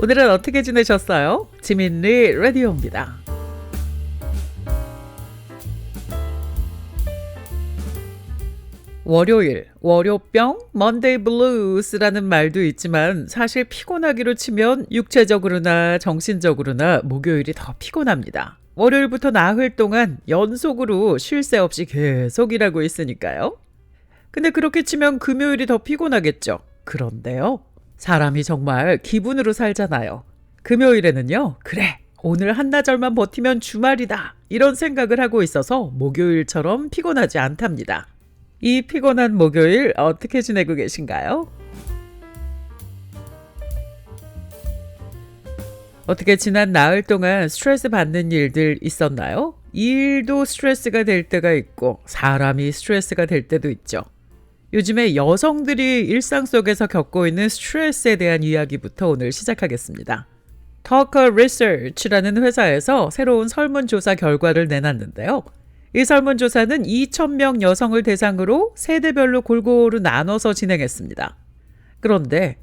오늘은 어떻게 지내셨어요? 지민리 라디오입니다. 월요일, 월요병, 먼데이 블루스라는 말도 있지만 사실 피곤하기로 치면 육체적으로나 정신적으로나 목요일이 더 피곤합니다. 월요일부터 나흘 동안 연속으로 쉴 새 없이 계속 일하고 있으니까요. 근데 그렇게 치면 금요일이 더 피곤하겠죠. 그런데요. 사람이 정말 기분으로 살잖아요. 금요일에는요. 그래, 오늘 한나절만 버티면 주말이다. 이런 생각을 하고 있어서 목요일처럼 피곤하지 않답니다. 이 피곤한 목요일 어떻게 지내고 계신가요? 어떻게 지난 나흘 동안 스트레스 받는 일들 있었나요? 일도 스트레스가 될 때가 있고 사람이 스트레스가 될 때도 있죠. 요즘에 여성들이 일상 속에서 겪고 있는 스트레스에 대한 이야기부터 오늘 시작하겠습니다. Talker Research라는 회사에서 새로운 설문조사 결과를 내놨는데요. 이 설문조사는 2,000명 여성을 대상으로 세대별로 골고루 나눠서 진행했습니다. 그런데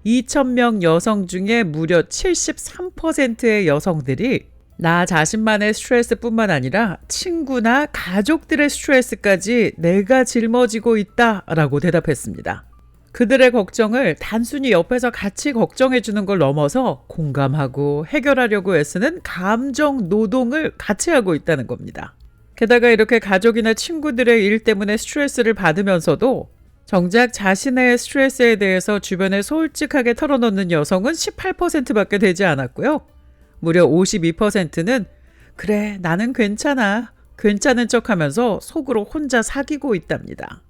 2,000명 여성 중에 무려 73%의 여성들이 나 자신만의 스트레스뿐만 아니라 친구나 가족들의 스트레스까지 내가 짊어지고 있다라고 대답했습니다. 그들의 걱정을 단순히 옆에서 같이 걱정해주는 걸 넘어서 공감하고 해결하려고 애쓰는 감정 노동을 같이 하고 있다는 겁니다. 게다가 이렇게 가족이나 친구들의 일 때문에 스트레스를 받으면서도 정작 자신의 스트레스에 대해서 주변에 솔직하게 털어놓는 여성은 18%밖에 되지 않았고요. 무려 52%는 그래, 나는 괜찮아, 괜찮은 척하면서 속으로 혼자 사귀고 있답니다.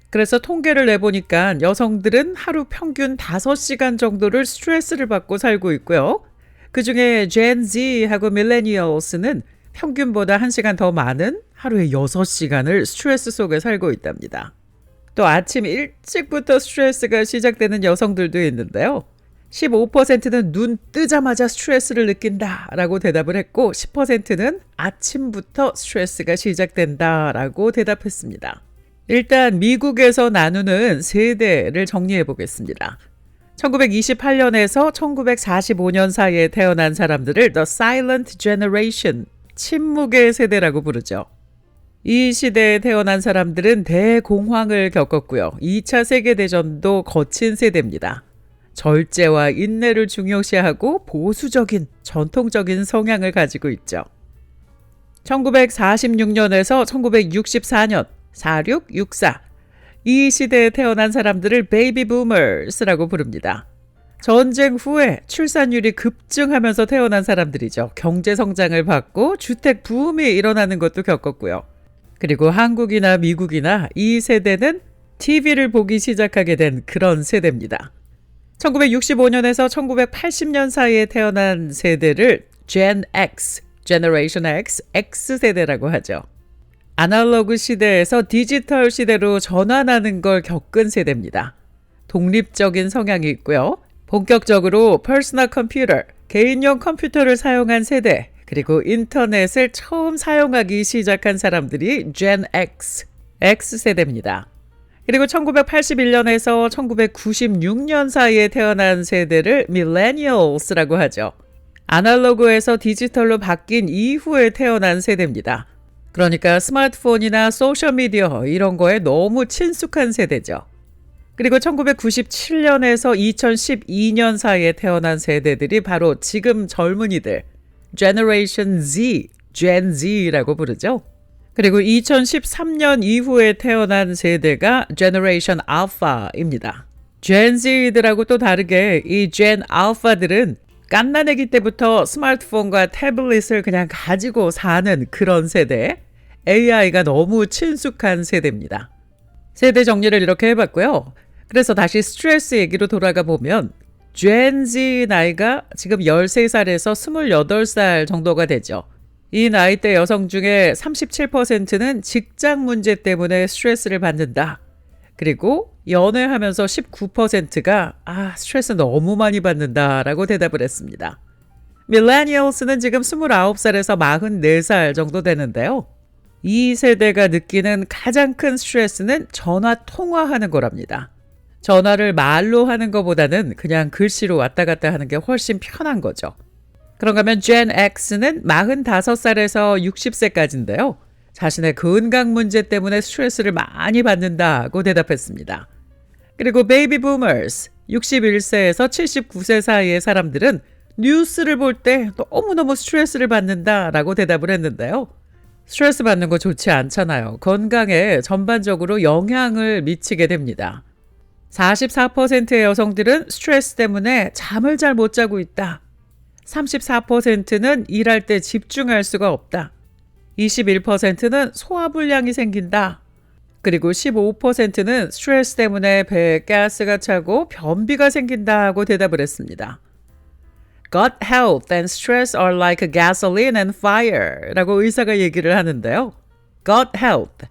그래서 통계를 내보니까 여성들은 하루 평균 5시간 정도를 스트레스를 받고 살고 있고요. 그중에 Gen Z하고 밀레니얼스는 평균보다 1시간 더 많은 하루에 6시간을 스트레스 속에 살고 있답니다. 또 아침 일찍부터 스트레스가 시작되는 여성들도 있는데요. 15%는 눈 뜨자마자 스트레스를 느낀다라고 대답을 했고 10%는 아침부터 스트레스가 시작된다라고 대답했습니다. 일단 미국에서 나누는 세대를 정리해 보겠습니다. 1928년에서 1945년 사이에 태어난 사람들을 The Silent Generation, 침묵의 세대라고 부르죠. 이 시대에 태어난 사람들은 대공황을 겪었고요. 2차 세계대전도 거친 세대입니다. 절제와 인내를 중요시하고 보수적인, 전통적인 성향을 가지고 있죠. 1946년에서 1964년, 4664, 이 시대에 태어난 사람들을 베이비 부머스라고 부릅니다. 전쟁 후에 출산율이 급증하면서 태어난 사람들이죠. 경제 성장을 받고 주택 붐이 일어나는 것도 겪었고요. 그리고 한국이나 미국이나 이 세대는 TV를 보기 시작하게 된 그런 세대입니다. 1965년에서 1980년 사이에 태어난 세대를 Gen X, Generation X, X세대라고 하죠. 아날로그 시대에서 디지털 시대로 전환하는 걸 겪은 세대입니다. 독립적인 성향이 있고요. 본격적으로 퍼스널 컴퓨터, 개인용 컴퓨터를 사용한 세대, 그리고 인터넷을 처음 사용하기 시작한 사람들이 Gen X, X세대입니다. 그리고 1981년에서 1996년 사이에 태어난 세대를 Millennials라고 하죠. 아날로그에서 디지털로 바뀐 이후에 태어난 세대입니다. 그러니까 스마트폰이나 소셜미디어 이런 거에 너무 친숙한 세대죠. 그리고 1997년에서 2012년 사이에 태어난 세대들이 바로 지금 젊은이들, Generation Z, Gen Z라고 부르죠. 그리고 2013년 이후에 태어난 세대가 Generation Alpha입니다. Gen Z들하고 또 다르게 이 Gen Alpha들은 갓난아기 때부터 스마트폰과 태블릿을 그냥 가지고 사는 그런 세대, AI가 너무 친숙한 세대입니다. 세대 정리를 이렇게 해봤고요. 그래서 다시 스트레스 얘기로 돌아가 보면 Gen Z 나이가 지금 13살에서 28살 정도가 되죠. 이 나이대 여성 중에 37%는 직장 문제 때문에 스트레스를 받는다. 그리고 연애하면서 19%가 스트레스 너무 많이 받는다라고 대답을 했습니다. 밀레니얼스는 지금 29살에서 44살 정도 되는데요. 이 세대가 느끼는 가장 큰 스트레스는 전화 통화하는 거랍니다. 전화를 말로 하는 것보다는 그냥 글씨로 왔다 갔다 하는 게 훨씬 편한 거죠. 그런가 하면 Gen X는 45살에서 60세까지인데요. 자신의 건강 문제 때문에 스트레스를 많이 받는다고 대답했습니다. 그리고 베이비 부머스 61세에서 79세 사이의 사람들은 뉴스를 볼 때 너무너무 스트레스를 받는다라고 대답을 했는데요. 스트레스 받는 거 좋지 않잖아요. 건강에 전반적으로 영향을 미치게 됩니다. 44%의 여성들은 스트레스 때문에 잠을 잘 못 자고 있다. 34%는 일할 때 집중할 수가 없다. 21%는 소화불량이 생긴다. 그리고 15%는 스트레스 때문에 배에 가스가 차고 변비가 생긴다고 대답을 했습니다. Gut health and stress are like gasoline and fire 라고 의사가 얘기를 하는데요. Gut health,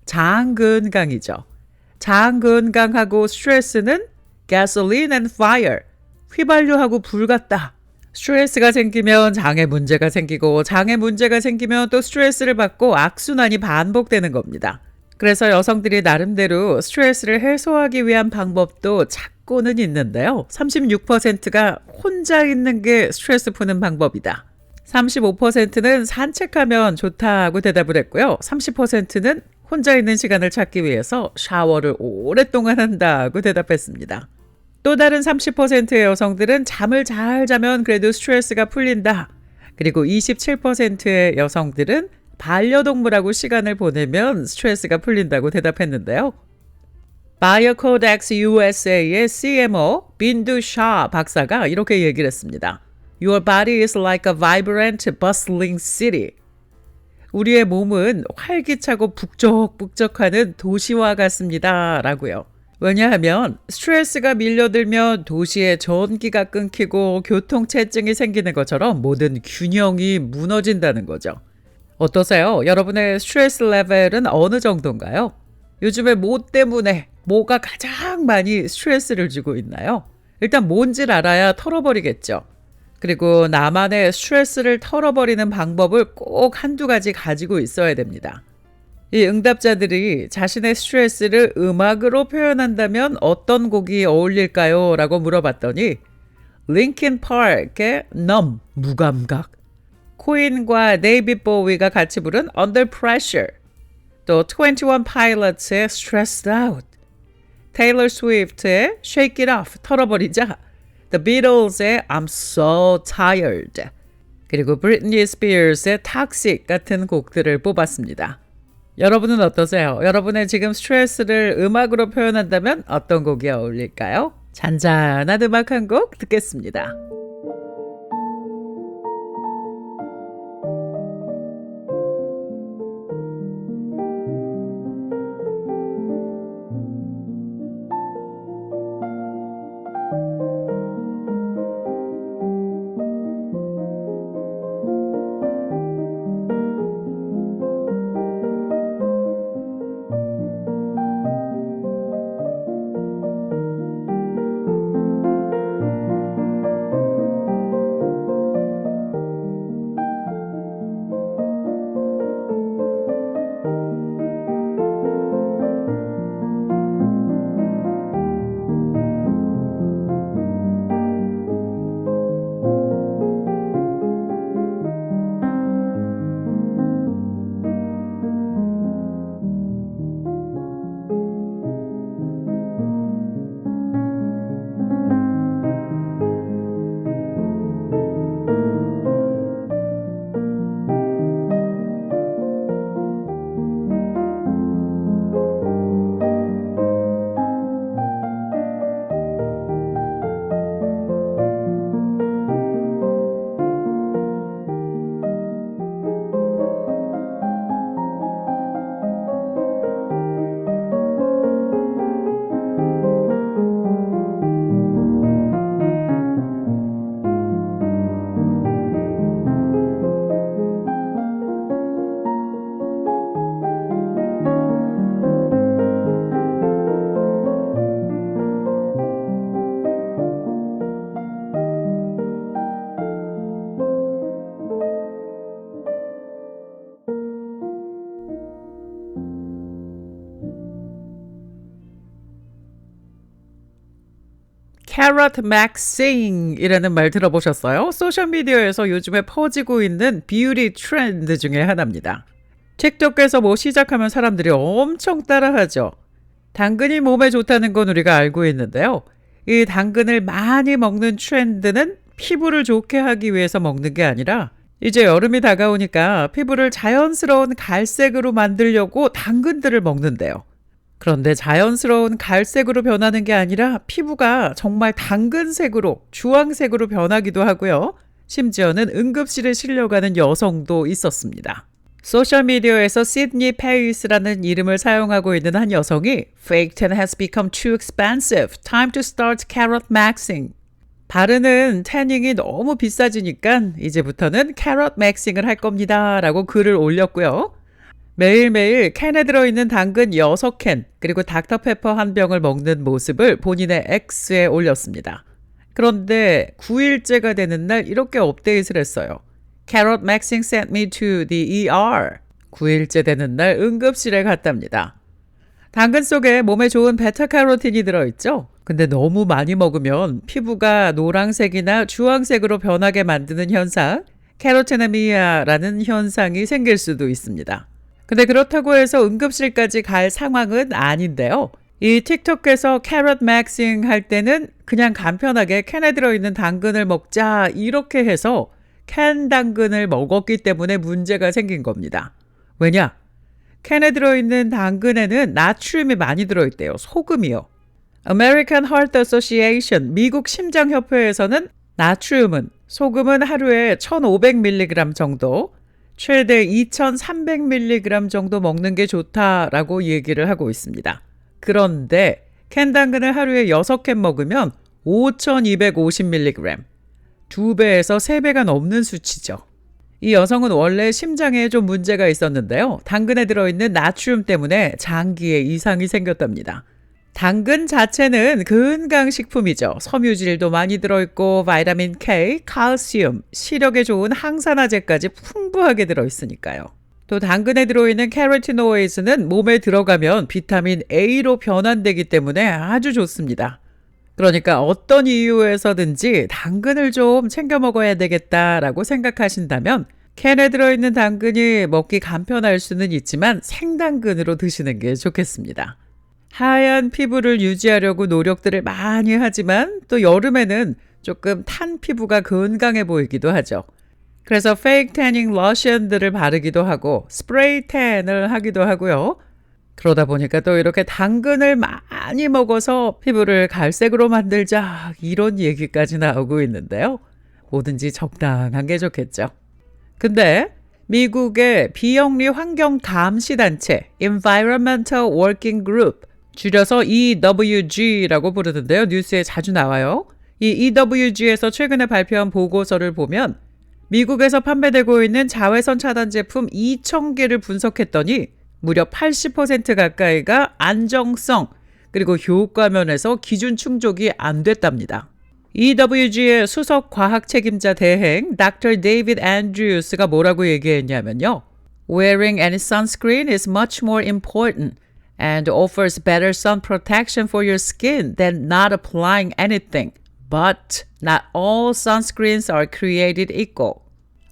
장 건강이죠. 장 건강하고 스트레스는 gasoline and fire, 휘발유하고 불 같다. 스트레스가 생기면 장에 문제가 생기고 장에 문제가 생기면 또 스트레스를 받고 악순환이 반복되는 겁니다. 그래서 여성들이 나름대로 스트레스를 해소하기 위한 방법도 찾고는 있는데요. 36%가 혼자 있는 게 스트레스 푸는 방법이다. 35%는 산책하면 좋다고 대답을 했고요. 30%는 혼자 있는 시간을 찾기 위해서 샤워를 오랫동안 한다고 대답했습니다. 또 다른 30%의 여성들은 잠을 잘 자면 그래도 스트레스가 풀린다. 그리고 27%의 여성들은 반려동물하고 시간을 보내면 스트레스가 풀린다고 대답했는데요. 바이오코덱스 USA의 CMO 빈두 샤 박사가 이렇게 얘기를 했습니다. Your body is like a vibrant, bustling city. 우리의 몸은 활기차고 북적북적하는 도시와 같습니다. 라고요. 왜냐하면 스트레스가 밀려들면 도시의 전기가 끊기고 교통체증이 생기는 것처럼 모든 균형이 무너진다는 거죠. 어떠세요? 여러분의 스트레스 레벨은 어느 정도인가요? 요즘에 뭐 때문에 뭐가 가장 많이 스트레스를 주고 있나요? 일단 뭔지를 알아야 털어버리겠죠. 그리고 나만의 스트레스를 털어버리는 방법을 꼭 한두 가지 가지고 있어야 됩니다. 이 응답자들이 자신의 스트레스를 음악으로 표현한다면 어떤 곡이 어울릴까요? 라고 물어봤더니 링킨 파크의 Numb, 무감각, 코인과 데이빗 보위가 같이 부른 Under Pressure, 또 21 Pilots의 Stressed Out, 테일러 스위프트의 Shake It Off, 털어버리자, The Beatles의 I'm So Tired, 그리고 브리트니 스피어스의 Toxic 같은 곡들을 뽑았습니다. 여러분은 어떠세요? 여러분의 지금 스트레스를 음악으로 표현한다면 어떤 곡이 어울릴까요? 잔잔한 음악 한 곡 듣겠습니다. carrot maxing이라는 말 들어보셨어요? 소셜미디어에서 요즘에 퍼지고 있는 뷰티 트렌드 중에 하나입니다. 틱톡에서 뭐 시작하면 사람들이 엄청 따라하죠. 당근이 몸에 좋다는 건 우리가 알고 있는데요. 이 당근을 많이 먹는 트렌드는 피부를 좋게 하기 위해서 먹는 게 아니라 이제 여름이 다가오니까 피부를 자연스러운 갈색으로 만들려고 당근들을 먹는데요. 그런데 자연스러운 갈색으로 변하는 게 아니라 피부가 정말 당근색으로, 주황색으로 변하기도 하고요. 심지어는 응급실에 실려가는 여성도 있었습니다. 소셜미디어에서 시드니 페이스라는 이름을 사용하고 있는 한 여성이 Fake tan has become too expensive. Time to start carrot maxing. 바르는 태닝이 너무 비싸지니까 이제부터는 캐럿 맥싱을 할 겁니다. 라고 글을 올렸고요. 매일매일 캔에 들어있는 당근 6캔 그리고 닥터페퍼 한 병을 먹는 모습을 본인의 X에 올렸습니다. 그런데 9일째가 되는 날 이렇게 업데이트를 했어요. Carrot maxing sent me to the ER. 9일째 되는 날 응급실에 갔답니다. 당근 속에 몸에 좋은 베타카로틴이 들어있죠? 근데 너무 많이 먹으면 피부가 노란색이나 주황색으로 변하게 만드는 현상, 캐로테나미아라는 현상이 생길 수도 있습니다. 근데 그렇다고 해서 응급실까지 갈 상황은 아닌데요. 이 틱톡에서 캐럿 맥싱 할 때는 그냥 간편하게 캔에 들어있는 당근을 먹자 이렇게 해서 캔 당근을 먹었기 때문에 문제가 생긴 겁니다. 왜냐? 캔에 들어있는 당근에는 나트륨이 많이 들어있대요. 소금이요. American Heart Association, 미국 심장협회에서는 나트륨은, 소금은 하루에 1500mg 정도, 최대 2300mg 정도 먹는 게 좋다라고 얘기를 하고 있습니다. 그런데 캔 당근을 하루에 6캔 먹으면 5250mg, 2배에서 3배가 넘는 수치죠. 이 여성은 원래 심장에 좀 문제가 있었는데요. 당근에 들어있는 나트륨 때문에 장기에 이상이 생겼답니다. 당근 자체는 건강식품이죠. 섬유질도 많이 들어있고 바이타민 K, 칼슘, 시력에 좋은 항산화제까지 풍부하게 들어있으니까요. 또 당근에 들어있는 캐로티노이드는 몸에 들어가면 비타민 A로 변환되기 때문에 아주 좋습니다. 그러니까 어떤 이유에서든지 당근을 좀 챙겨 먹어야 되겠다라고 생각하신다면 캔에 들어있는 당근이 먹기 간편할 수는 있지만 생당근으로 드시는 게 좋겠습니다. 하얀 피부를 유지하려고 노력들을 많이 하지만 또 여름에는 조금 탄 피부가 건강해 보이기도 하죠. 그래서 페이크 태닝 로션들을 바르기도 하고 스프레이 탠을 하기도 하고요. 그러다 보니까 또 이렇게 당근을 많이 먹어서 피부를 갈색으로 만들자 이런 얘기까지 나오고 있는데요. 뭐든지 적당한 게 좋겠죠. 근데 미국의 비영리 환경 감시 단체 Environmental Working Group, 줄여서 EWG라고 부르는데요. 뉴스에 자주 나와요. 이 EWG에서 최근에 발표한 보고서를 보면 미국에서 판매되고 있는 자외선 차단 제품 2,000개를 분석했더니 무려 80% 가까이가 안정성 그리고 효과 면에서 기준 충족이 안 됐답니다. EWG의 수석 과학 책임자 대행 Dr. David Andrews가 뭐라고 얘기했냐면요. Wearing any sunscreen is much more important and offers better sun protection for your skin than not applying anything. But not all sunscreens are created equal.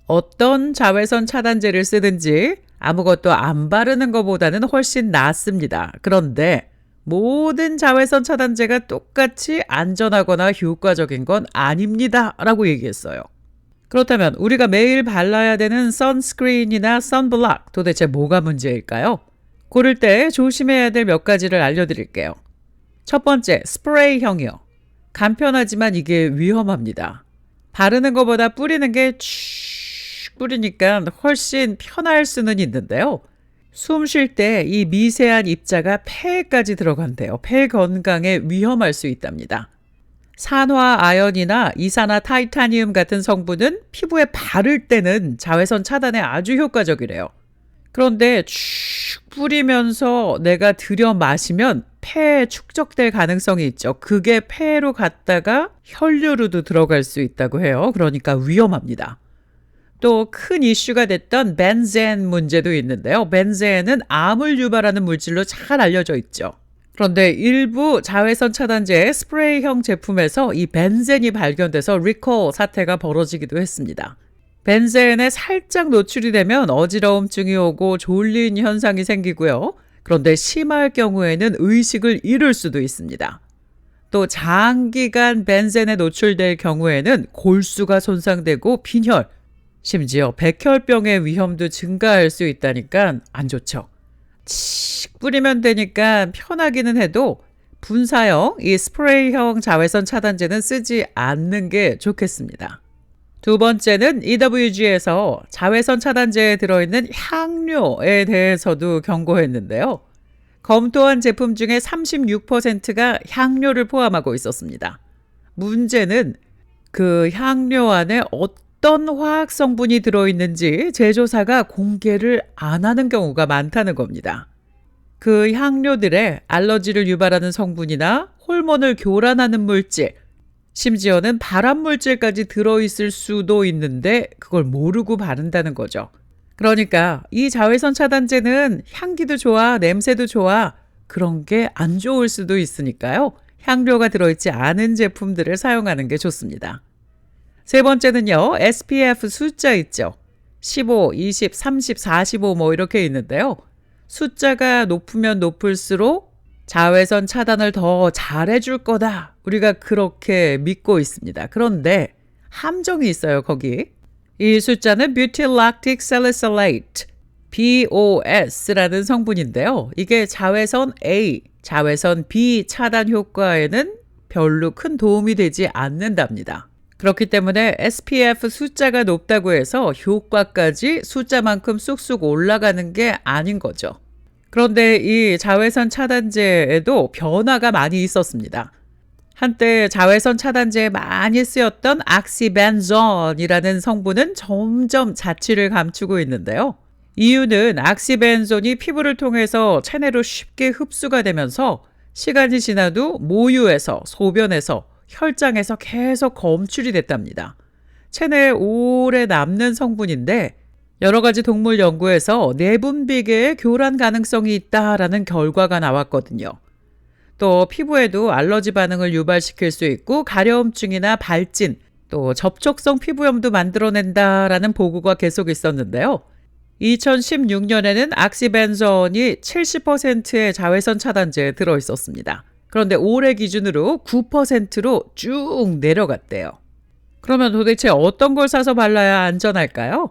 어떤 자외선 차단제를 쓰든지 아무것도 안 바르는 것보다는 훨씬 낫습니다. 그런데 모든 자외선 차단제가 똑같이 안전하거나 효과적인 건 아닙니다. 라고 얘기했어요. 그렇다면 우리가 매일 발라야 되는 선스크린이나 선블락 도대체 뭐가 문제일까요? 고를 때 조심해야 될 몇 가지를 알려드릴게요. 첫 번째, 스프레이형이요. 간편하지만 이게 위험합니다. 바르는 것보다 뿌리는 게 뿌리니까 훨씬 편할 수는 있는데요. 숨 쉴 때 이 미세한 입자가 폐에까지 들어간대요. 폐 건강에 위험할 수 있답니다. 산화 아연이나 이산화타이타늄 같은 성분은 피부에 바를 때는 자외선 차단에 아주 효과적이래요. 그런데 뿌리면서 내가 들여 마시면 폐에 축적될 가능성이 있죠. 그게 폐로 갔다가 혈류로도 들어갈 수 있다고 해요. 그러니까 위험합니다. 또 큰 이슈가 됐던 벤젠 문제도 있는데요. 벤젠은 암을 유발하는 물질로 잘 알려져 있죠. 그런데 일부 자외선 차단제 스프레이형 제품에서 이 벤젠이 발견돼서 리콜 사태가 벌어지기도 했습니다. 벤젠에 살짝 노출이 되면 어지러움증이 오고 졸린 현상이 생기고요. 그런데 심할 경우에는 의식을 잃을 수도 있습니다. 또 장기간 벤젠에 노출될 경우에는 골수가 손상되고 빈혈, 심지어 백혈병의 위험도 증가할 수 있다니까 안 좋죠. 칙 뿌리면 되니까 편하기는 해도 분사형, 이 스프레이형 자외선 차단제는 쓰지 않는 게 좋겠습니다. 두 번째는 EWG에서 자외선 차단제에 들어있는 향료에 대해서도 경고했는데요. 검토한 제품 중에 36%가 향료를 포함하고 있었습니다. 문제는 그 향료 안에 어떤 화학 성분이 들어있는지 제조사가 공개를 안 하는 경우가 많다는 겁니다. 그 향료들에 알러지를 유발하는 성분이나 호르몬을 교란하는 물질, 심지어는 발암 물질까지 들어있을 수도 있는데 그걸 모르고 바른다는 거죠. 그러니까 이 자외선 차단제는 향기도 좋아, 냄새도 좋아, 그런 게 안 좋을 수도 있으니까요. 향료가 들어있지 않은 제품들을 사용하는 게 좋습니다. 세 번째는요, SPF 숫자 있죠. 15, 20, 30, 45 뭐 이렇게 있는데요. 숫자가 높으면 높을수록 자외선 차단을 더 잘해줄 거다. 우리가 그렇게 믿고 있습니다. 그런데 함정이 있어요, 거기. 이 숫자는 Butyllactic Salicylate, BOS라는 성분인데요. 이게 자외선 A, 자외선 B 차단 효과에는 별로 큰 도움이 되지 않는답니다. 그렇기 때문에 SPF 숫자가 높다고 해서 효과까지 숫자만큼 쑥쑥 올라가는 게 아닌 거죠. 그런데 이 자외선 차단제에도 변화가 많이 있었습니다. 한때 자외선 차단제에 많이 쓰였던 악시벤존이라는 성분은 점점 자취를 감추고 있는데요. 이유는 악시벤존이 피부를 통해서 체내로 쉽게 흡수가 되면서 시간이 지나도 모유에서, 소변에서, 혈장에서 계속 검출이 됐답니다. 체내에 오래 남는 성분인데 여러 가지 동물 연구에서 내분비계의 교란 가능성이 있다라는 결과가 나왔거든요. 또 피부에도 알러지 반응을 유발시킬 수 있고 가려움증이나 발진, 또 접촉성 피부염도 만들어낸다라는 보고가 계속 있었는데요. 2016년에는 악시벤존이 70%의 자외선 차단제에 들어있었습니다. 그런데 올해 기준으로 9%로 쭉 내려갔대요. 그러면 도대체 어떤 걸 사서 발라야 안전할까요?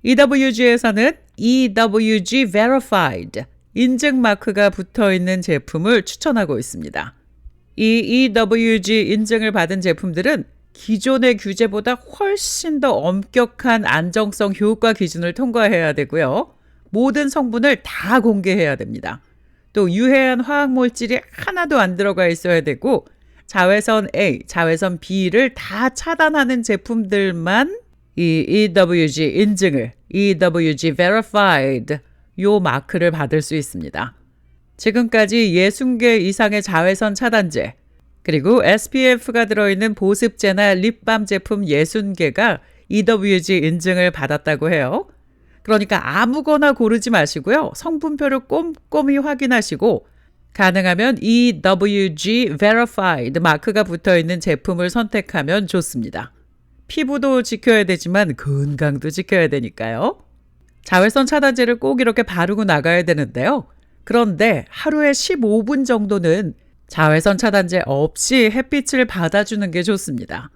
EWG에서는 EWG Verified 인증 마크가 붙어있는 제품을 추천하고 있습니다. 이 EWG 인증을 받은 제품들은 기존의 규제보다 훨씬 더 엄격한 안정성 효과 기준을 통과해야 되고요. 모든 성분을 다 공개해야 됩니다. 또 유해한 화학물질이 하나도 안 들어가 있어야 되고 자외선 A, 자외선 B를 다 차단하는 제품들만 이 EWG 인증을, EWG Verified 요 마크를 받을 수 있습니다. 지금까지 60개 이상의 자외선 차단제, 그리고 SPF가 들어있는 보습제나 립밤 제품 60개가 EWG 인증을 받았다고 해요. 그러니까 아무거나 고르지 마시고요. 성분표를 꼼꼼히 확인하시고 가능하면 EWG Verified 마크가 붙어있는 제품을 선택하면 좋습니다. 피부도 지켜야 되지만 건강도 지켜야 되니까요. 자외선 차단제를 꼭 이렇게 바르고 나가야 되는데요. 그런데 하루에 15분 정도는 자외선 차단제 없이 햇빛을 받아주는 게 좋습니다.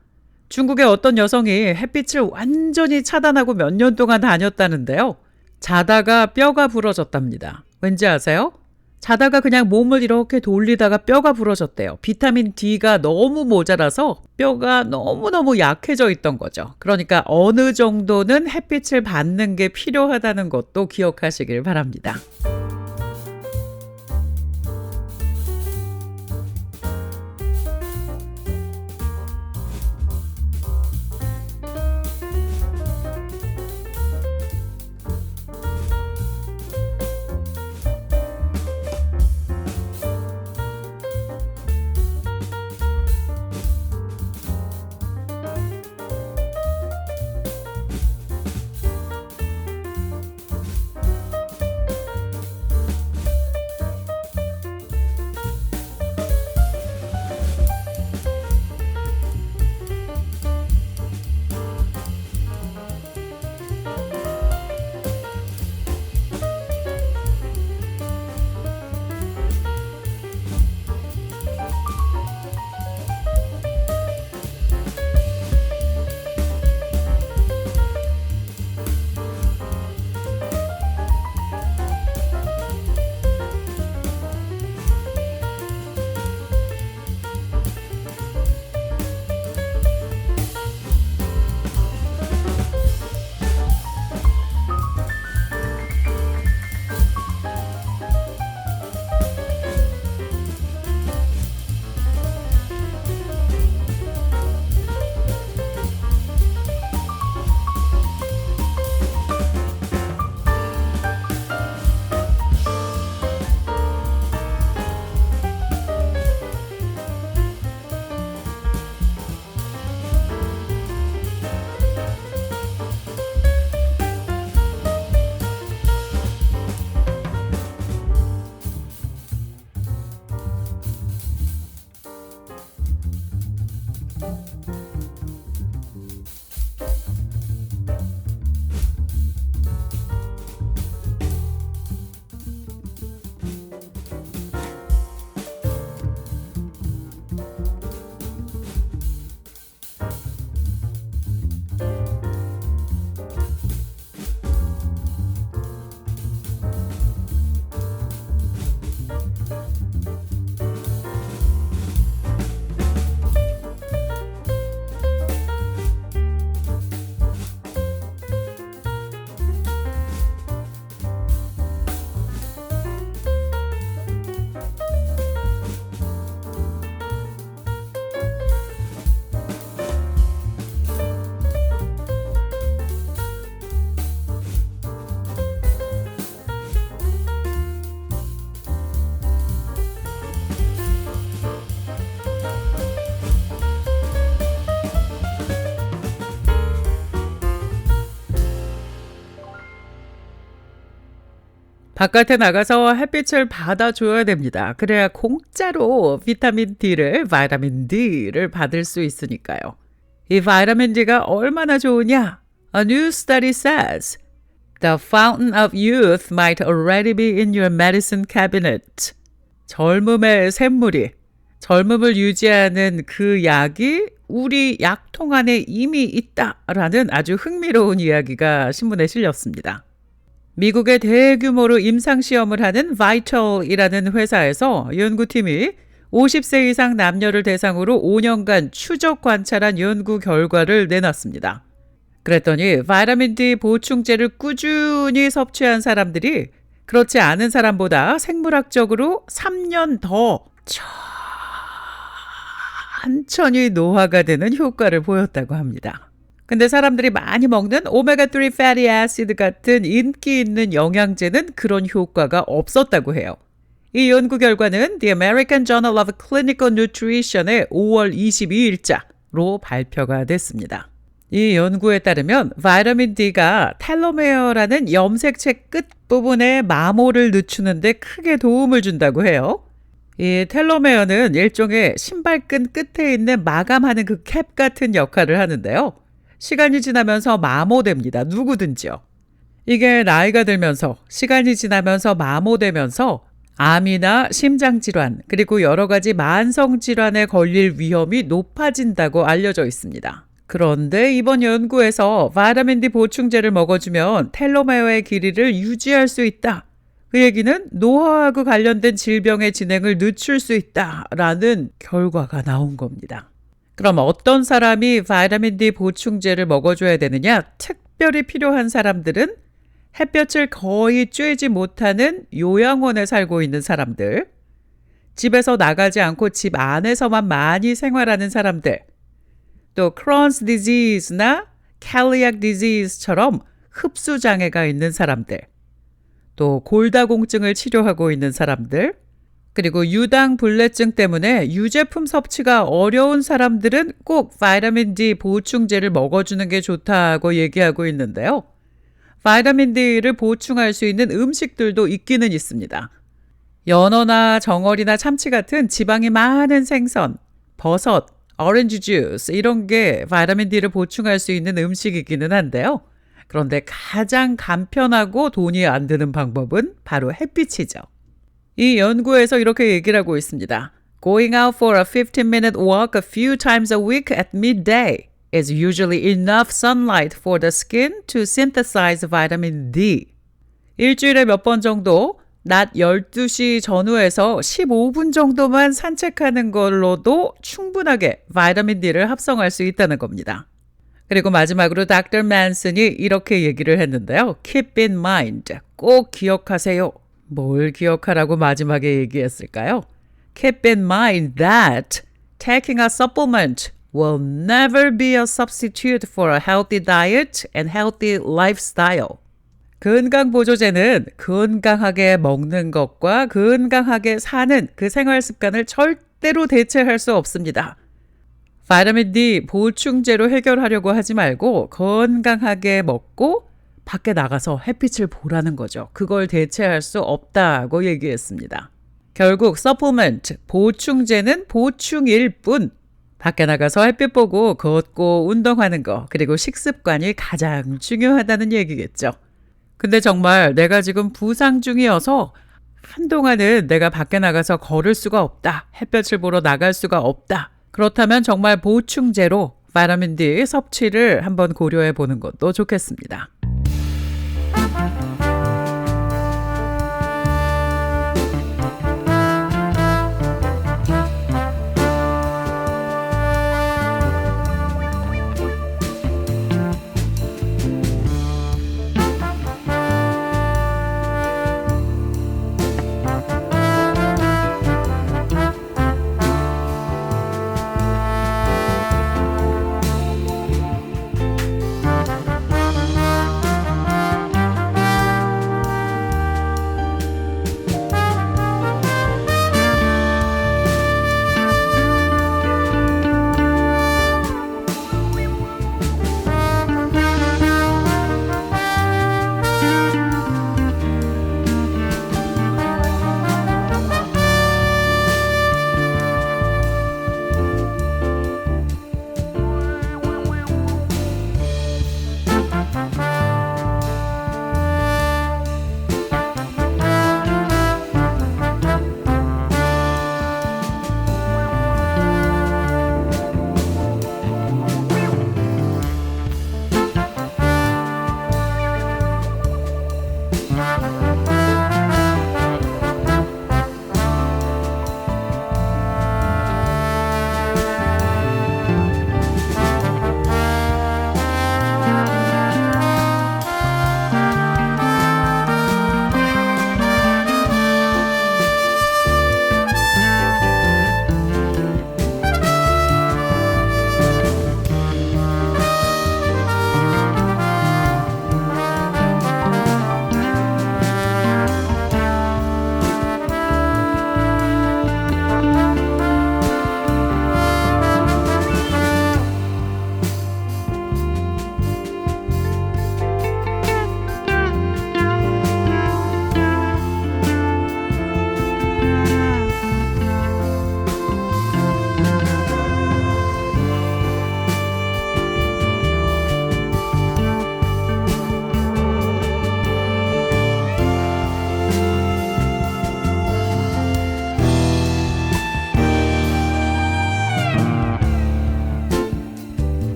중국의 어떤 여성이 햇빛을 완전히 차단하고 몇 년 동안 다녔다는데요. 자다가 뼈가 부러졌답니다. 왠지 아세요? 자다가 그냥 몸을 이렇게 돌리다가 뼈가 부러졌대요. 비타민 D가 너무 모자라서 뼈가 너무너무 약해져 있던 거죠. 그러니까 어느 정도는 햇빛을 받는 게 필요하다는 것도 기억하시길 바랍니다. 바깥에 나가서 햇빛을 받아줘야 됩니다. 그래야 공짜로 바이타민 D를 받을 수 있으니까요. 이 바이타민 D가 얼마나 좋으냐? A new study says the fountain of youth might already be in your medicine cabinet. 젊음의 샘물이, 젊음을 유지하는 그 약이 우리 약통 안에 이미 있다라는 아주 흥미로운 이야기가 신문에 실렸습니다. 미국의 대규모로 임상시험을 하는 바이털이라는 회사에서 연구팀이 50세 이상 남녀를 대상으로 5년간 추적 관찰한 연구 결과를 내놨습니다. 그랬더니 바이타민 D 보충제를 꾸준히 섭취한 사람들이 그렇지 않은 사람보다 생물학적으로 3년 더 천천히 노화가 되는 효과를 보였다고 합니다. 근데 사람들이 많이 먹는 오메가3 fatty acid 같은 인기 있는 영양제는 그런 효과가 없었다고 해요. 이 연구 결과는 The American Journal of Clinical Nutrition의 5월 22일자로 발표가 됐습니다. 이 연구에 따르면 바이타민 D가 텔로메어라는 염색체 끝부분에 마모를 늦추는 데 크게 도움을 준다고 해요. 이 텔로메어는 일종의 신발끈 끝에 있는 마감하는 그 캡 같은 역할을 하는데요. 시간이 지나면서 마모됩니다. 누구든지요. 이게 나이가 들면서 시간이 지나면서 마모되면서 암이나 심장질환 그리고 여러 가지 만성질환에 걸릴 위험이 높아진다고 알려져 있습니다. 그런데 이번 연구에서 바이타민 D 보충제를 먹어주면 텔로메어의 길이를 유지할 수 있다. 그 얘기는 노화하고 관련된 질병의 진행을 늦출 수 있다라는 결과가 나온 겁니다. 그럼 어떤 사람이 바이타민 D 보충제를 먹어줘야 되느냐? 특별히 필요한 사람들은 햇볕을 거의 쬐지 못하는 요양원에 살고 있는 사람들, 집에서 나가지 않고 집 안에서만 많이 생활하는 사람들, 또 Crohn's disease나 celiac disease처럼 흡수 장애가 있는 사람들, 또 골다공증을 치료하고 있는 사람들, 그리고 유당불내증 때문에 유제품 섭취가 어려운 사람들은 꼭 바이타민 D 보충제를 먹어주는 게 좋다고 얘기하고 있는데요. 바이타민 D를 보충할 수 있는 음식들도 있기는 있습니다. 연어나 정어리나 참치 같은 지방이 많은 생선, 버섯, 오렌지 주스 이런 게 바이타민 D를 보충할 수 있는 음식이기는 한데요. 그런데 가장 간편하고 돈이 안 드는 방법은 바로 햇빛이죠. 이 연구에서 이렇게 얘기를 하고 있습니다. Going out for a 15-minute walk a few times a week at midday is usually enough sunlight for the skin to synthesize vitamin D. 일주일에 몇 번 정도 낮 12시 전후에서 15분 정도만 산책하는 걸로도 충분하게 바이타민 D를 합성할 수 있다는 겁니다. 그리고 마지막으로 닥터 맨슨이 이렇게 얘기를 했는데요. Keep in mind. 꼭 기억하세요. 뭘 기억하라고 마지막에 얘기했을까요? Keep in mind that taking a supplement will never be a substitute for a healthy diet and healthy lifestyle. 건강보조제는 건강하게 먹는 것과 건강하게 사는 그 생활 습관을 절대로 대체할 수 없습니다. 바이타민 D 보충제로 해결하려고 하지 말고 건강하게 먹고 밖에 나가서 햇빛을 보라는 거죠. 그걸 대체할 수 없다고 얘기했습니다. 결국 서플먼트, 보충제는 보충일 뿐. 밖에 나가서 햇빛 보고 걷고 운동하는 거 그리고 식습관이 가장 중요하다는 얘기겠죠. 근데 정말 내가 지금 부상 중이어서 한동안은 내가 밖에 나가서 걸을 수가 없다. 햇볕을 보러 나갈 수가 없다. 그렇다면 정말 보충제로 바이타민 D 섭취를 한번 고려해 보는 것도 좋겠습니다.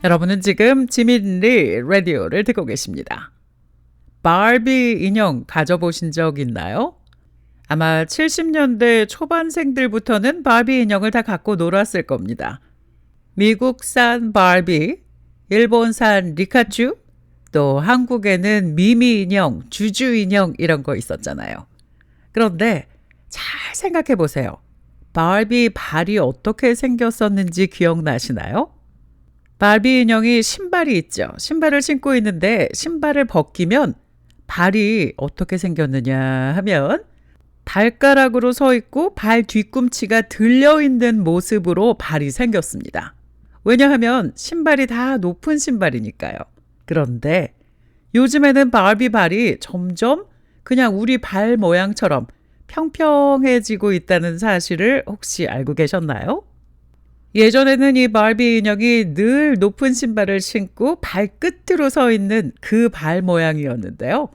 여러분은 지금 지민리 라디오를 듣고 계십니다. 바비 인형 가져보신 적 있나요? 아마 70년대 초반생들부터는 바비 인형을 다 갖고 놀았을 겁니다. 미국산 바비, 일본산 리카츄, 또 한국에는 미미 인형, 주주 인형 이런 거 있었잖아요. 그런데 잘 생각해 보세요. 바비 발이 어떻게 생겼었는지 기억나시나요? 바비 인형이 신발이 있죠. 신발을 신고 있는데 신발을 벗기면 발이 어떻게 생겼느냐 하면 발가락으로 서 있고 발 뒤꿈치가 들려있는 모습으로 발이 생겼습니다. 왜냐하면 신발이 다 높은 신발이니까요. 그런데 요즘에는 바비 발이 점점 그냥 우리 발 모양처럼 평평해지고 있다는 사실을 혹시 알고 계셨나요? 예전에는 이 바비 인형이 늘 높은 신발을 신고 발끝으로 서 있는 그 발 모양이었는데요.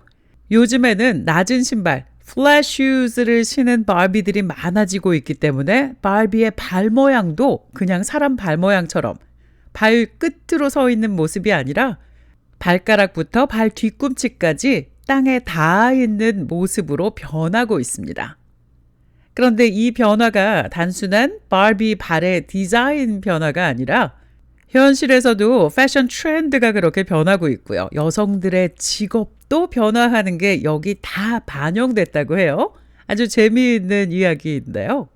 요즘에는 낮은 신발, 플랫 슈즈를 신은 바비들이 많아지고 있기 때문에 바비의 발 모양도 그냥 사람 발 모양처럼 발끝으로 서 있는 모습이 아니라 발가락부터 발 뒤꿈치까지 땅에 닿아 있는 모습으로 변하고 있습니다. 그런데 이 변화가 단순한 바비 발의 디자인 변화가 아니라 현실에서도 패션 트렌드가 그렇게 변하고 있고요. 여성들의 직업도 변화하는 게 여기 다 반영됐다고 해요. 아주 재미있는 이야기인데요.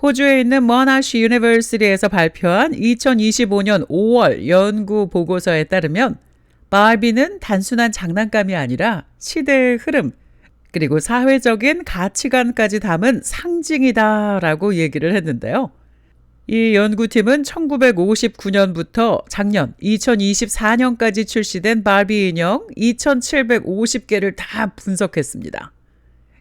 호주에 있는 모나시 유니버시티에서 발표한 2025년 5월 연구 보고서에 따르면 바비는 단순한 장난감이 아니라 시대의 흐름, 그리고 사회적인 가치관까지 담은 상징이다라고 얘기를 했는데요. 이 연구팀은 1959년부터 작년 2024년까지 출시된 바비 인형 2,750개를 다 분석했습니다.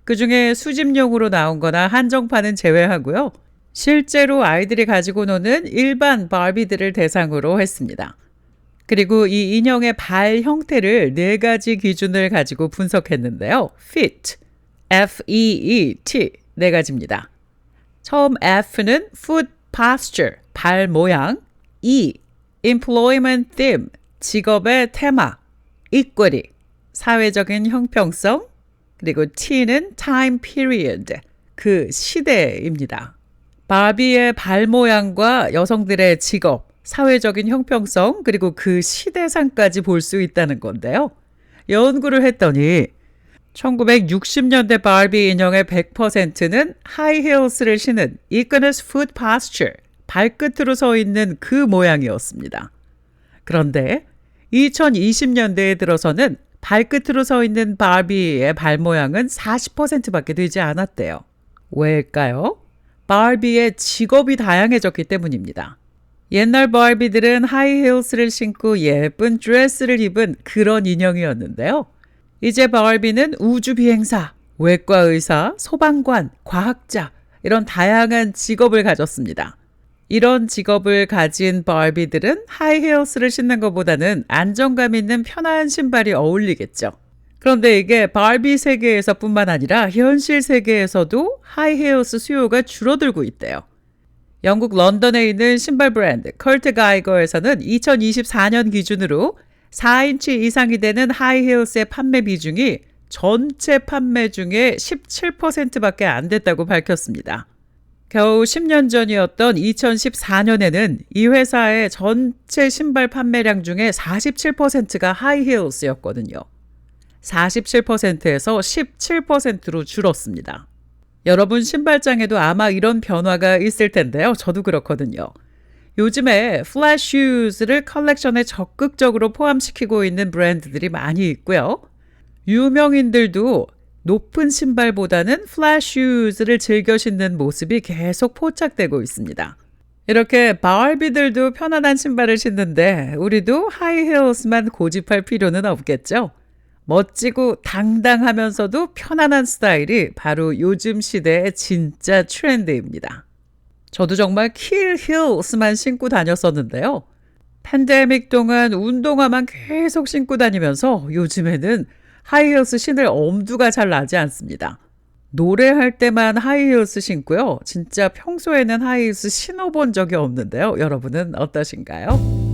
그중에 수집용으로 나온 거나 한정판은 제외하고요. 실제로 아이들이 가지고 노는 일반 바비들을 대상으로 했습니다. 그리고 이 인형의 발 형태를 4가지 기준을 가지고 분석했는데요. Fit, F-E-E-T, 4가지입니다. 처음 F는 Foot Posture, 발 모양, E, Employment Theme, 직업의 테마, Equity, 사회적인 형평성, 그리고 T는 Time Period, 그 시대입니다. 바비의 발 모양과 여성들의 직업, 사회적인 형평성, 그리고 그 시대상까지 볼 수 있다는 건데요. 연구를 했더니 1960년대 바비 인형의 100%는 하이힐스를 신은 이끈의 foot posture, 발끝으로 서 있는 그 모양이었습니다. 그런데 2020년대에 들어서는 발끝으로 서 있는 바비의 발 모양은 40%밖에 되지 않았대요. 왜일까요? 바비의 직업이 다양해졌기 때문입니다. 옛날 바비들은 하이힐스를 신고 예쁜 드레스를 입은 그런 인형이었는데요. 이제 바비는 우주비행사, 외과의사, 소방관, 과학자 이런 다양한 직업을 가졌습니다. 이런 직업을 가진 바비들은 하이힐스를 신는 것보다는 안정감 있는 편한 신발이 어울리겠죠. 그런데 이게 바비 세계에서 뿐만 아니라 현실 세계에서도 하이힐스 수요가 줄어들고 있대요. 영국 런던에 있는 신발 브랜드 컬트 가이거에서는 2024년 기준으로 4인치 이상이 되는 하이힐스의 판매 비중이 전체 판매 중에 17%밖에 안 됐다고 밝혔습니다. 겨우 10년 전이었던 2014년에는 이 회사의 전체 신발 판매량 중에 47%가 하이힐스였거든요. 47%에서 17%로 줄었습니다. 여러분 신발장에도 아마 이런 변화가 있을 텐데요. 저도 그렇거든요. 요즘에 플래시 슈즈를 컬렉션에 적극적으로 포함시키고 있는 브랜드들이 많이 있고요. 유명인들도 높은 신발보다는 플래시 슈즈를 즐겨 신는 모습이 계속 포착되고 있습니다. 이렇게 바비들도 편안한 신발을 신는데 우리도 하이힐스만 고집할 필요는 없겠죠? 멋지고 당당하면서도 편안한 스타일이 바로 요즘 시대의 진짜 트렌드입니다. 저도 정말 킬 힐스만 신고 다녔었는데요. 팬데믹 동안 운동화만 계속 신고 다니면서 요즘에는 하이힐스 신을 엄두가 잘 나지 않습니다. 노래할 때만 하이힐스 신고요. 진짜 평소에는 하이힐스 신어본 적이 없는데요. 여러분은 어떠신가요?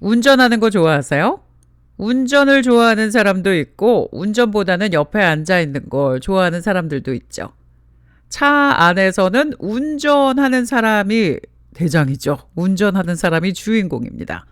운전하는 거 좋아하세요? 운전을 좋아하는 사람도 있고 운전보다는 옆에 앉아 있는 걸 좋아하는 사람들도 있죠. 차 안에서는 운전하는 사람이 대장이죠. 운전하는 사람이 주인공입니다.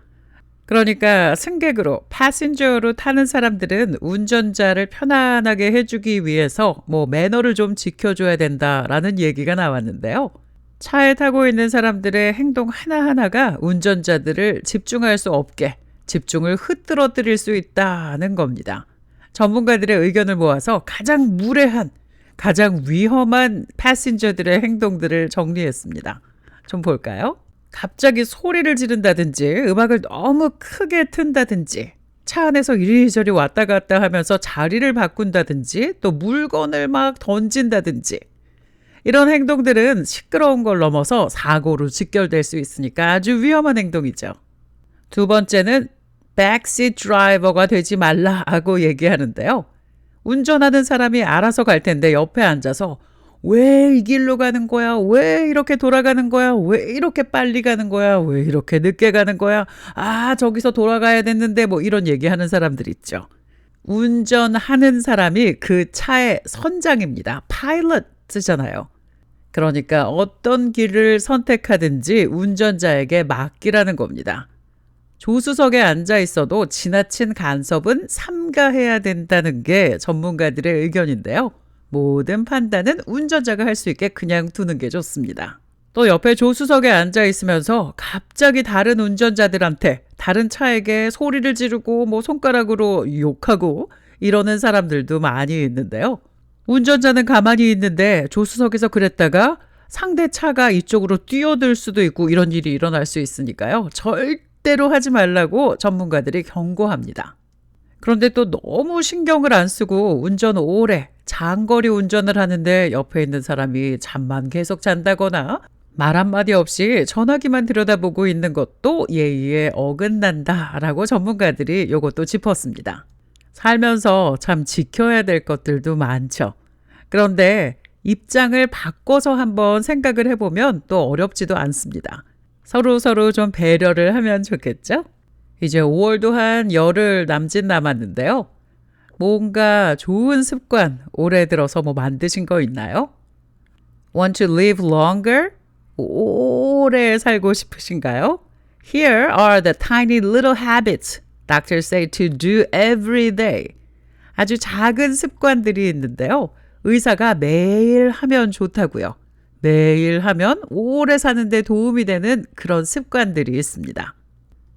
그러니까 승객으로 패신저로 타는 사람들은 운전자를 편안하게 해주기 위해서 매너를 좀 지켜줘야 된다라는 얘기가 나왔는데요. 차에 타고 있는 사람들의 행동 하나하나가 운전자들을 집중할 수 없게 집중을 흐트러뜨릴 수 있다는 겁니다. 전문가들의 의견을 모아서 가장 무례한, 가장 위험한 패신저들의 행동들을 정리했습니다. 좀 볼까요? 갑자기 소리를 지른다든지 음악을 너무 크게 튼다든지 차 안에서 이리저리 왔다 갔다 하면서 자리를 바꾼다든지 또 물건을 막 던진다든지 이런 행동들은 시끄러운 걸 넘어서 사고로 직결될 수 있으니까 아주 위험한 행동이죠. 두 번째는 backseat driver가 되지 말라고 얘기하는데요. 운전하는 사람이 알아서 갈 텐데 옆에 앉아서 왜 이 길로 가는 거야? 왜 이렇게 돌아가는 거야? 왜 이렇게 빨리 가는 거야? 왜 이렇게 늦게 가는 거야? 아, 저기서 돌아가야 됐는데 이런 얘기하는 사람들 있죠. 운전하는 사람이 그 차의 선장입니다. 파일럿 쓰잖아요. 그러니까 어떤 길을 선택하든지 운전자에게 맡기라는 겁니다. 조수석에 앉아 있어도 지나친 간섭은 삼가해야 된다는 게 전문가들의 의견인데요. 모든 판단은 운전자가 할 수 있게 그냥 두는 게 좋습니다. 또 옆에 조수석에 앉아 있으면서 갑자기 다른 운전자들한테 다른 차에게 소리를 지르고 손가락으로 욕하고 이러는 사람들도 많이 있는데요. 운전자는 가만히 있는데 조수석에서 그랬다가 상대 차가 이쪽으로 뛰어들 수도 있고 이런 일이 일어날 수 있으니까요. 절대로 하지 말라고 전문가들이 경고합니다. 그런데 또 너무 신경을 안 쓰고 운전 오래 장거리 운전을 하는데 옆에 있는 사람이 잠만 계속 잔다거나 말 한마디 없이 전화기만 들여다보고 있는 것도 예의에 어긋난다라고 전문가들이 이것도 짚었습니다. 살면서 참 지켜야 될 것들도 많죠. 그런데 입장을 바꿔서 한번 생각을 해보면 또 어렵지도 않습니다. 서로 좀 배려를 하면 좋겠죠? 이제 5월도 한 열흘 남짓 남았는데요. 뭔가 좋은 습관 올해 들어서 만드신 거 있나요? Want to live longer? 오래 살고 싶으신가요? Here are the tiny little habits doctors say to do every day. 아주 작은 습관들이 있는데요. 의사가 매일 하면 좋다고요. 매일 하면 오래 사는 데 도움이 되는 그런 습관들이 있습니다.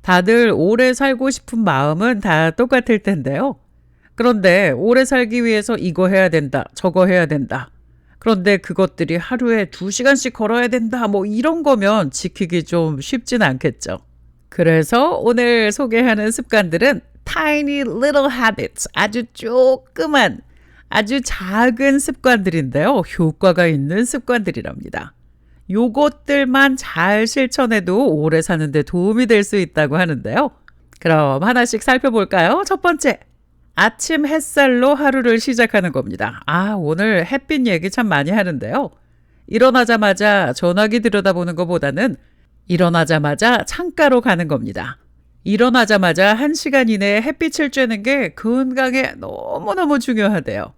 다들 오래 살고 싶은 마음은 다 똑같을 텐데요. 그런데 오래 살기 위해서 이거 해야 된다, 저거 해야 된다. 그런데 그것들이 하루에 2시간씩 걸어야 된다, 이런 거면 지키기 좀 쉽진 않겠죠. 그래서 오늘 소개하는 습관들은 tiny little habits, 아주 조그만, 아주 작은 습관들인데요. 효과가 있는 습관들이랍니다. 요것들만 잘 실천해도 오래 사는데 도움이 될 수 있다고 하는데요. 그럼 하나씩 살펴볼까요? 첫 번째, 아침 햇살로 하루를 시작하는 겁니다. 오늘 햇빛 얘기 참 많이 하는데요. 일어나자마자 전화기 들여다보는 것보다는 일어나자마자 창가로 가는 겁니다. 일어나자마자 1시간 이내에 햇빛을 쬐는 게 건강에 너무너무 중요하대요.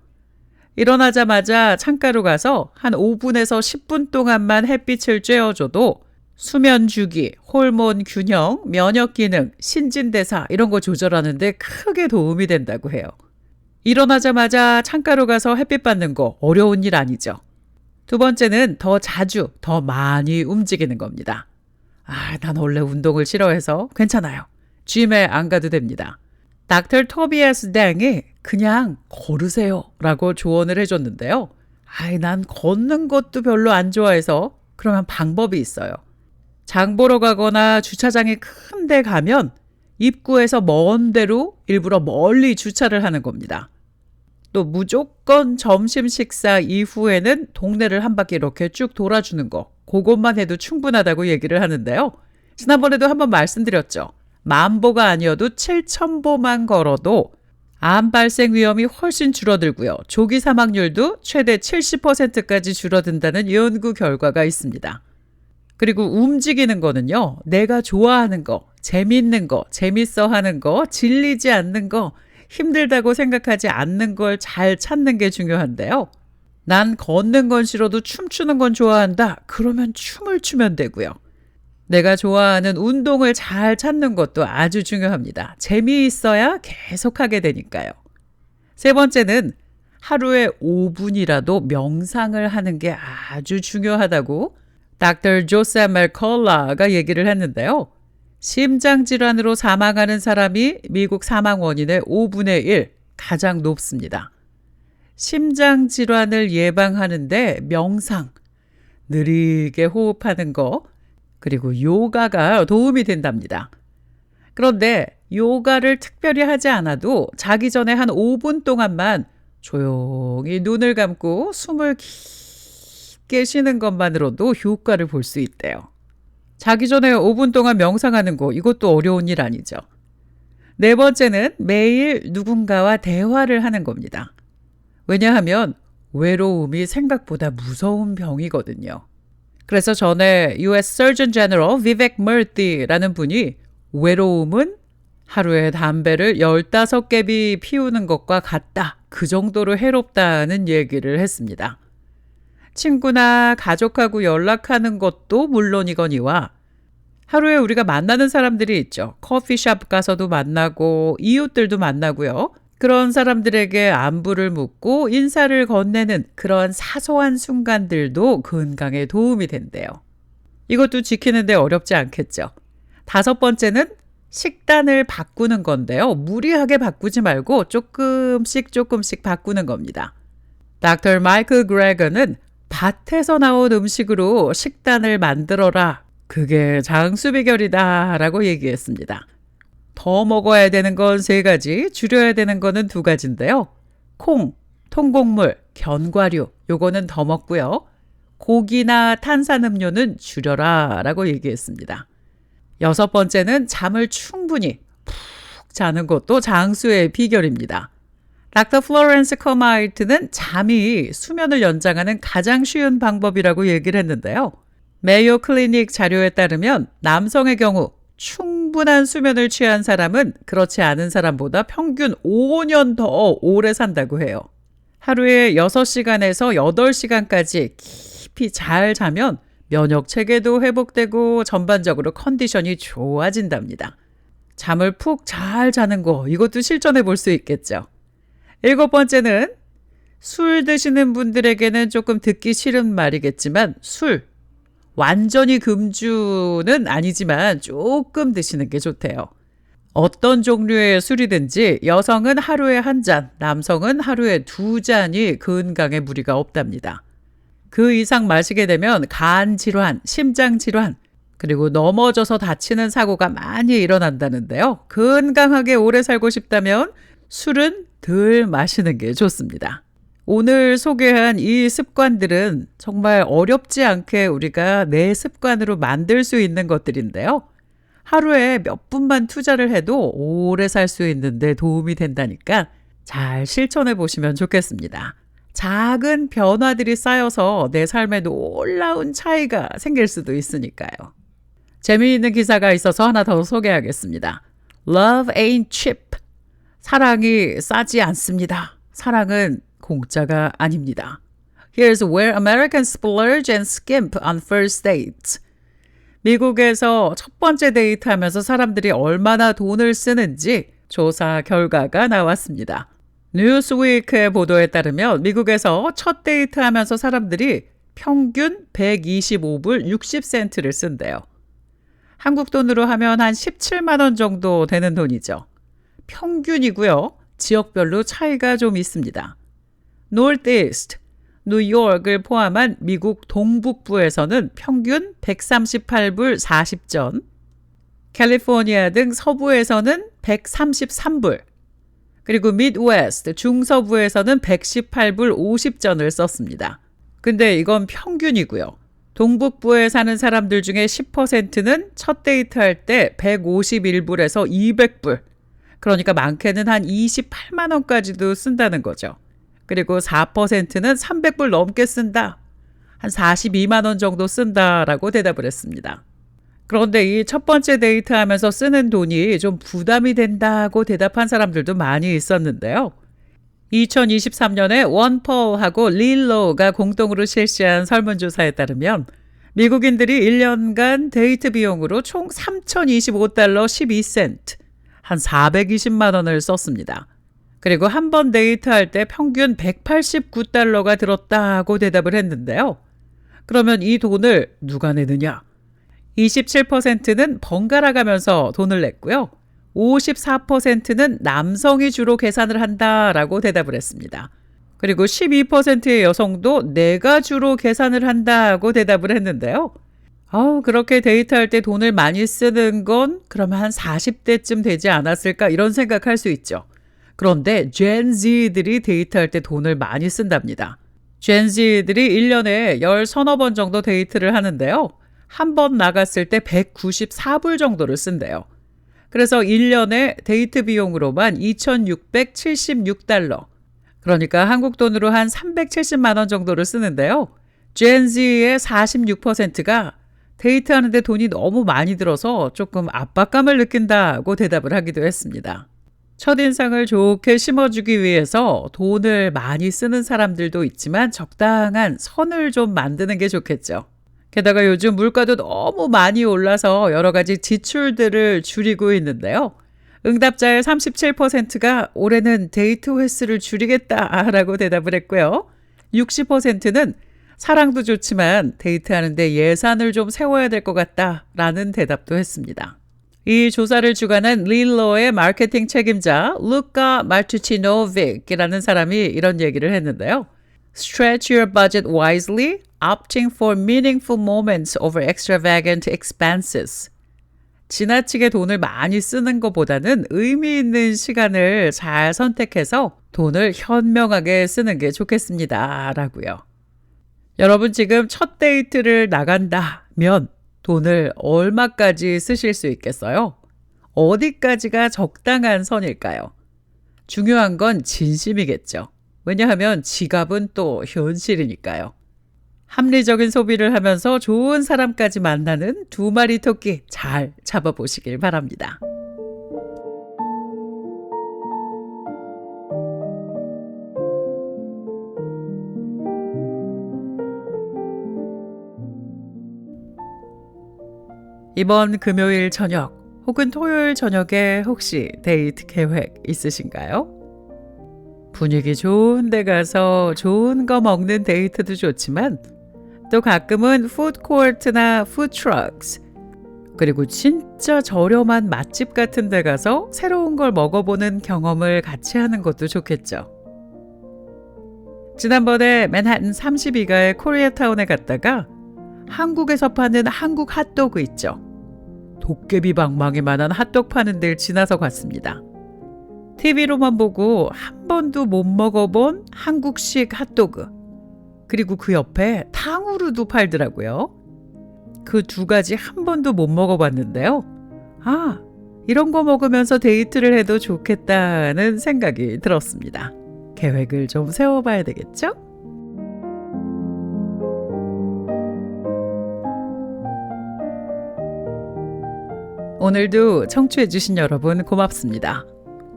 일어나자마자 창가로 가서 한 5분에서 10분 동안만 햇빛을 쬐어줘도 수면 주기, 호르몬 균형, 면역 기능, 신진대사 이런 거 조절하는데 크게 도움이 된다고 해요. 일어나자마자 창가로 가서 햇빛 받는 거 어려운 일 아니죠. 두 번째는 더 자주, 더 많이 움직이는 겁니다. 난 원래 운동을 싫어해서 괜찮아요. 짐에 안 가도 됩니다. 닥터 토비아스 땡이 그냥 걸으세요 라고 조언을 해줬는데요. 난 걷는 것도 별로 안 좋아해서 그러면 방법이 있어요. 장 보러 가거나 주차장이 큰 데 가면 입구에서 먼 데로 일부러 멀리 주차를 하는 겁니다. 또 무조건 점심 식사 이후에는 동네를 한 바퀴 이렇게 쭉 돌아주는 거, 그것만 해도 충분하다고 얘기를 하는데요. 지난번에도 한번 말씀드렸죠. 10,000보가 아니어도 7,000보만 걸어도 암 발생 위험이 훨씬 줄어들고요. 조기 사망률도 최대 70%까지 줄어든다는 연구 결과가 있습니다. 그리고 움직이는 거는요. 내가 좋아하는 거, 재밌는 거, 재밌어 하는 거, 질리지 않는 거, 힘들다고 생각하지 않는 걸 잘 찾는 게 중요한데요. 난 걷는 건 싫어도 춤추는 건 좋아한다. 그러면 춤을 추면 되고요. 내가 좋아하는 운동을 잘 찾는 것도 아주 중요합니다. 재미있어야 계속하게 되니까요. 세 번째는 하루에 5분이라도 명상을 하는 게 아주 중요하다고 Dr. 조셉 맥컬라가 얘기를 했는데요. 심장질환으로 사망하는 사람이 미국 사망 원인의 5분의 1, 가장 높습니다. 심장질환을 예방하는데 명상, 느리게 호흡하는 거, 그리고 요가가 도움이 된답니다. 그런데 요가를 특별히 하지 않아도 자기 전에 한 5분 동안만 조용히 눈을 감고 숨을 깊게 쉬는 것만으로도 효과를 볼 수 있대요. 자기 전에 5분 동안 명상하는 거, 이것도 어려운 일 아니죠. 네 번째는 매일 누군가와 대화를 하는 겁니다. 왜냐하면 외로움이 생각보다 무서운 병이거든요. 그래서 전에 US Surgeon General 비벡 머티라는 분이 외로움은 하루에 담배를 15개비 피우는 것과 같다. 그 정도로 해롭다는 얘기를 했습니다. 친구나 가족하고 연락하는 것도 물론이거니와 하루에 우리가 만나는 사람들이 있죠. 커피숍 가서도 만나고 이웃들도 만나고요. 그런 사람들에게 안부를 묻고 인사를 건네는 그런 사소한 순간들도 건강에 도움이 된대요. 이것도 지키는데 어렵지 않겠죠. 다섯 번째는 식단을 바꾸는 건데요. 무리하게 바꾸지 말고 조금씩 바꾸는 겁니다. Dr. 마이클 그레거는 밭에서 나온 음식으로 식단을 만들어라. 그게 장수 비결이다 라고 얘기했습니다. 더 먹어야 되는 건 3가지, 줄여야 되는 거는 2가지인데요. 콩, 통곡물, 견과류, 요거는 더 먹고요. 고기나 탄산음료는 줄여라 라고 얘기했습니다. 6번째는 잠을 충분히 푹 자는 것도 장수의 비결입니다. 닥터 플로렌스 커마이트는 잠이 수면을 연장하는 가장 쉬운 방법이라고 얘기를 했는데요. 메이오 클리닉 자료에 따르면 남성의 경우 충분한 수면을 취한 사람은 그렇지 않은 사람보다 평균 5년 더 오래 산다고 해요. 하루에 6시간에서 8시간까지 깊이 잘 자면 면역 체계도 회복되고 전반적으로 컨디션이 좋아진답니다. 잠을 푹 잘 자는 거, 이것도 실천해 볼 수 있겠죠. 7번째는 술 드시는 분들에게는 조금 듣기 싫은 말이겠지만 술, 완전히 금주는 아니지만 조금 드시는 게 좋대요. 어떤 종류의 술이든지 여성은 하루에 1잔, 남성은 하루에 2잔이 건강에 무리가 없답니다. 그 이상 마시게 되면 간 질환, 심장 질환, 그리고 넘어져서 다치는 사고가 많이 일어난다는데요. 건강하게 오래 살고 싶다면 술은 덜 마시는 게 좋습니다. 오늘 소개한 이 습관들은 정말 어렵지 않게 우리가 내 습관으로 만들 수 있는 것들인데요. 하루에 몇 분만 투자를 해도 오래 살 수 있는데 도움이 된다니까 잘 실천해 보시면 좋겠습니다. 작은 변화들이 쌓여서 내 삶에 놀라운 차이가 생길 수도 있으니까요. 재미있는 기사가 있어서 하나 더 소개하겠습니다. Love ain't cheap. 사랑이 싸지 않습니다. 사랑은 공짜가 아닙니다. Here's where Americans splurge and skimp on first dates. 미국에서 첫 번째 데이트하면서 사람들이 얼마나 돈을 쓰는지 조사 결과가 나왔습니다. 뉴스위크의 보도에 따르면 미국에서 첫 데이트하면서 사람들이 평균 125불 60센트를 쓴대요. 한국 돈으로 하면 한 17만 원 정도 되는 돈이죠. 평균이고요. 지역별로 차이가 좀 있습니다. Northeast, 뉴욕을 포함한 미국 동북부에서는 평균 138불 40전, 캘리포니아 등 서부에서는 133불, 그리고 미드웨스트, 중서부에서는 118불 50전을 썼습니다. 근데 이건 평균이고요. 동북부에 사는 사람들 중에 10%는 첫 데이트할 때 151불에서 200불, 그러니까 많게는 한 28만 원까지도 쓴다는 거죠. 그리고 4%는 300불 넘게 쓴다. 한 42만 원 정도 쓴다라고 대답을 했습니다. 그런데 이 첫 번째 데이트하면서 쓰는 돈이 좀 부담이 된다고 대답한 사람들도 많이 있었는데요. 2023년에 원펄하고 릴로가 공동으로 실시한 설문조사에 따르면 미국인들이 1년간 데이트 비용으로 총 3,025달러 12센트, 한 420만 원을 썼습니다. 그리고 한 번 데이트할 때 평균 189달러가 들었다고 대답을 했는데요. 그러면 이 돈을 누가 내느냐? 27%는 번갈아 가면서 돈을 냈고요. 54%는 남성이 주로 계산을 한다라고 대답을 했습니다. 그리고 12%의 여성도 내가 주로 계산을 한다고 대답을 했는데요. 그렇게 데이트할 때 돈을 많이 쓰는 건 그러면 한 40대쯤 되지 않았을까 이런 생각할 수 있죠. 그런데 Gen Z들이 데이트할 때 돈을 많이 쓴답니다. Gen Z들이 1년에 10서너 번 정도 데이트를 하는데요. 한 번 나갔을 때 194불 정도를 쓴대요. 그래서 1년에 데이트 비용으로만 2,676달러. 그러니까 한국 돈으로 한 370만 원 정도를 쓰는데요. Gen Z의 46%가 데이트하는데 돈이 너무 많이 들어서 조금 압박감을 느낀다고 대답을 하기도 했습니다. 첫인상을 좋게 심어주기 위해서 돈을 많이 쓰는 사람들도 있지만 적당한 선을 좀 만드는 게 좋겠죠. 게다가 요즘 물가도 너무 많이 올라서 여러 가지 지출들을 줄이고 있는데요. 응답자의 37%가 올해는 데이트 횟수를 줄이겠다라고 대답을 했고요. 60%는 사랑도 좋지만 데이트하는데 예산을 좀 세워야 될 것 같다라는 대답도 했습니다. 이 조사를 주관한 릴로의 마케팅 책임자 루카 마투치노빅이라는 사람이 이런 얘기를 했는데요. Stretch your budget wisely, opting for meaningful moments over extravagant expenses. 지나치게 돈을 많이 쓰는 것보다는 의미 있는 시간을 잘 선택해서 돈을 현명하게 쓰는 게 좋겠습니다. 라고요. 여러분 지금 첫 데이트를 나간다면 돈을 얼마까지 쓰실 수 있겠어요? 어디까지가 적당한 선일까요? 중요한 건 진심이겠죠. 왜냐하면 지갑은 또 현실이니까요. 합리적인 소비를 하면서 좋은 사람까지 만나는 두 마리 토끼 잘 잡아보시길 바랍니다. 이번 금요일 저녁 혹은 토요일 저녁에 혹시 데이트 계획 있으신가요? 분위기 좋은 데 가서 좋은 거 먹는 데이트도 좋지만 또 가끔은 푸드코트나 푸드트럭스 그리고 진짜 저렴한 맛집 같은 데 가서 새로운 걸 먹어보는 경험을 같이 하는 것도 좋겠죠. 지난번에 맨하튼 32가의 코리아타운에 갔다가 한국에서 파는 한국 핫도그 있죠. 도깨비 방망이만한 핫도그 파는 데를 지나서 갔습니다. TV로만 보고 한 번도 못 먹어본 한국식 핫도그. 그리고 그 옆에 탕후루도 팔더라고요. 그 두 가지 한 번도 못 먹어봤는데요. 이런 거 먹으면서 데이트를 해도 좋겠다는 생각이 들었습니다. 계획을 좀 세워봐야 되겠죠? 오늘도 청취해주신 여러분 고맙습니다.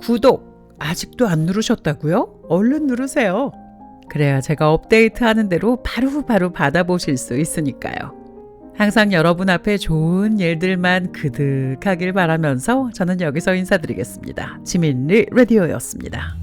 구독 아직도 안 누르셨다고요? 얼른 누르세요. 그래야 제가 업데이트하는 대로 바로바로 받아보실 수 있으니까요. 항상 여러분 앞에 좋은 일들만 그득하길 바라면서 저는 여기서 인사드리겠습니다. 지민리 라디오였습니다.